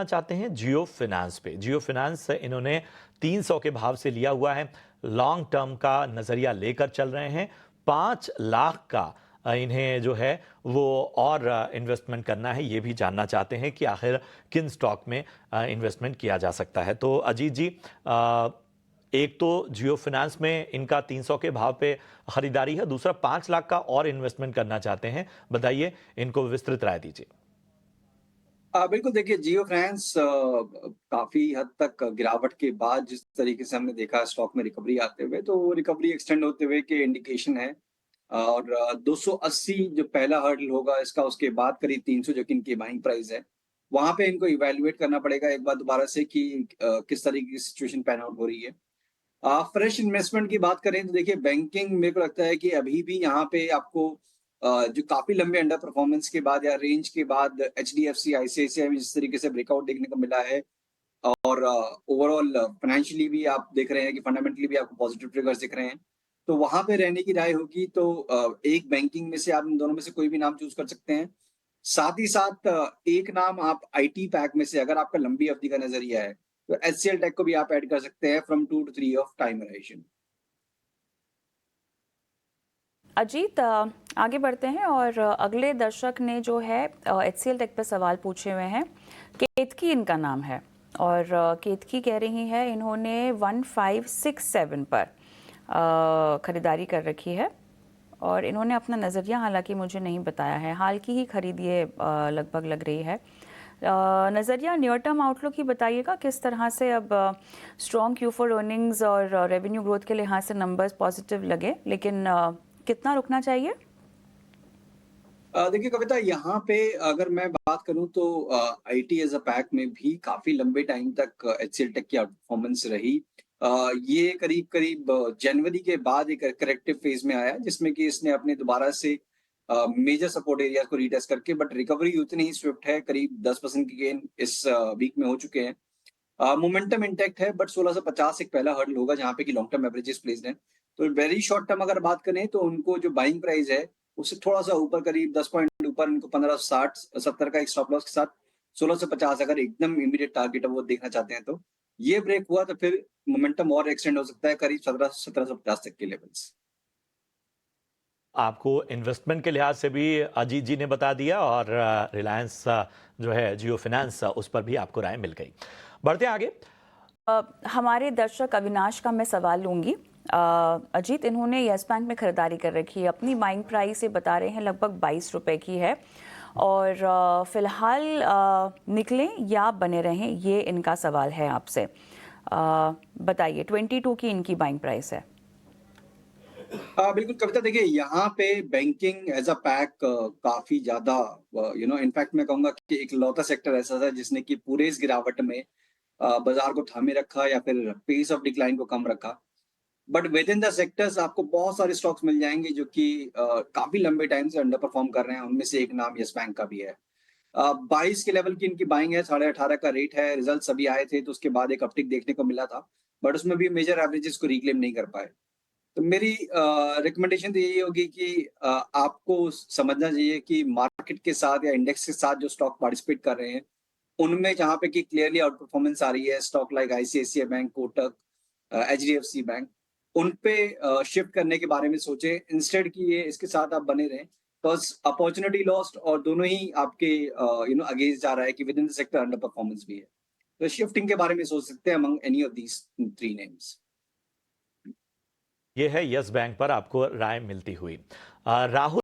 चाहते हैं जियो फिनांस पे। जियो फिनांस इन्होंने 300 के भाव से लिया हुआ है, लॉन्ग टर्म का नजरिया लेकर चल रहे हैं। 5 लाख का इन्हें जो है वो और इन्वेस्टमेंट करना है, ये भी जानना चाहते हैं कि आखिर किन स्टॉक में इन्वेस्टमेंट किया जा सकता है। तो अजीत जी, एक तो जियो फिनांस में इनका 300 के भाव पे खरीदारी है, दूसरा 5 लाख का और इन्वेस्टमेंट करना चाहते हैं। बताइए, इनको विस्तृत राय दीजिए। बिल्कुल देखिए जियो फाइनेंस काफ़ी हद तक गिरावट के बाद जिस तरीके से हमने देखा स्टॉक में रिकवरी आते हुए, तो वो रिकवरी एक्सटेंड होते हुए के इंडिकेशन है। और 280 जो पहला हर्डल होगा इसका, उसके बाद करीब 300 जो कि इनकी बाइंग प्राइस है, वहाँ पे इनको इवैल्यूएट करना पड़ेगा एक बार दोबारा से कि किस तरीके की सिचुएशन पैन आउट हो रही है। फ्रेश इन्वेस्टमेंट की बात करें तो देखिए बैंकिंग मेरे को लगता है कि अभी भी यहाँ पे आपको जो काफ़ी लंबे अंडर परफॉर्मेंस के बाद या रेंज के बाद एचडीएफसी, आईसीआईसीआई में जिस तरीके से ब्रेकआउट देखने को मिला है और ओवरऑल फाइनेंशियली भी आप देख रहे हैं कि फंडामेंटली भी आपको पॉजिटिव ट्रिगर्स दिख रहे हैं। तो वहाँ पे रहने की राय होगी तो एक बैंकिंग में से आप इन दोनों में से कोई भी नाम चूज़ कर सकते हैं। साथ ही साथ एक नाम आप आईटी पैक में से अगर आपका लंबी अवधि का नज़रिया है, तो एचसीएल टेक को भी आप ऐड कर सकते हैं from 2 to 3 of time horizon. Ajit, आगे बढ़ते हैं और अगले दर्शक ने जो है एचसीएल टेक पे सवाल पूछे हुए हैं। केतकी इनका नाम है और केतकी कह रही है इन्होंने 1567 पर खरीदारी कर रखी है और इन्होंने अपना नज़रिया हालांकि मुझे नहीं बताया है। हाल की ही खरीद ये लगभग लग रही है। नज़रिया नियर टर्म आउटलुक ही बताइएगा, किस तरह से अब स्ट्रॉन्ग Q4 अर्निंग्स और रेवेन्यू ग्रोथ के लिहाज से नंबर्स पॉजिटिव लगे, लेकिन कितना रुकना चाहिए? देखिए कविता, यहाँ पे अगर मैं बात करूँ तो आईटी एज अ पैक में भी काफ़ी लंबे टाइम तक एचसीएल टेक की आउट परफॉर्मेंस रही। ये करीब-करीब जनवरी के बाद एक करेक्टिव फेज़ में आया जिसमें कि इसने अपने दोबारा से मेजर सपोर्ट एरियाज़ को रीटेस्ट करके बट रिकवरी उतनी ही स्विफ्ट है, करीब 10% की गेन इस वीक में हो चुके हैं। मोमेंटम इंटैक्ट है बट 1650 एक पहला हर्डल होगा जहाँ पे कि लॉन्ग टर्म एवरेजेस प्लेस्ड हैं। तो वेरी शॉर्ट टर्म अगर बात करें तो उनको जो बाइंग प्राइस है उससे थोड़ा-सा ऊपर, करीब 10 पॉइंट ऊपर इनको 1560-70 का एक स्टॉप लॉस के साथ 1650 अगर एकदम इमीडिएट टारगेट है वो देखना चाहते हैं तो। ये ब्रेक हुआ तो फिर मोमेंटम और एक्सटेंड हो सकता है करीब 1750 तक के लेवल्स। आपको इन्वेस्टमेंट के लिहाज से भी अजीत जी ने बता दिया और रिलायंस जो है जियो फिनांस, उस पर भी आपको राय मिल गई। बढ़ते हैं आगे। हमारे दर्शक अविनाश का मैं सवाल लूंगी। अजीत, इन्होंने येस बैंक में खरीदारी कर रखी है, अपनी बाइंग प्राइस ये बता रहे हैं लगभग 22 रुपए की है और फिलहाल निकलें या बने रहें, ये इनका सवाल है आपसे। बताइए, 22 की इनकी बाइंग प्राइस है। बिल्कुल कविता, देखिए यहाँ पे बैंकिंग एज अ पैक काफ़ी ज़्यादा इनफैक्ट मैं कहूँगा कि इकलौता सेक्टर ऐसा था जिसने कि पूरे इस गिरावट में बाजार को थामे रखा या फिर पेस ऑफ डिक्लाइन को कम रखा। But with in the sectors आपको बहुत सारे स्टॉक्स मिल जाएंगे जो कि काफी लंबे टाइम से अंडर परफॉर्म कर रहे हैं। उनमें से एक नाम यस बैंक का भी है। 22 के लेवल की इनकी बाइंग है, 18.5 का रेट है। रिजल्ट्स अभी आए थे तो उसके बाद एक अपटिक देखने को मिला था, बट उसमें भी मेजर एवरेजेस को रिक्लेम नहीं कर पाए। तो मेरी रिकमेंडेशन तो यही होगी कि आपको समझना चाहिए कि मार्केट के साथ या इंडेक्स के साथ जो स्टॉक पार्टिसिपेट कर रहे हैं उनमें जहाँ पे कि क्लियरली आउट परफॉर्मेंस आ रही है, stock like ICICI bank, Kotak, HDFC bank, उन पे शिफ्ट करने के बारे में सोचें इंस्टेड कि ये इसके साथ आप बने रहें। बिकॉज़ अपॉर्च्युनिटी लॉस्ट और दोनों ही आपके अगेंस्ट जा रहा है कि with in the sector under performance भी है। तो शिफ्टिंग के बारे में सोच सकते हैं among any of these 3 names. ये है यस बैंक पर आपको राय मिलती हुई। राहुल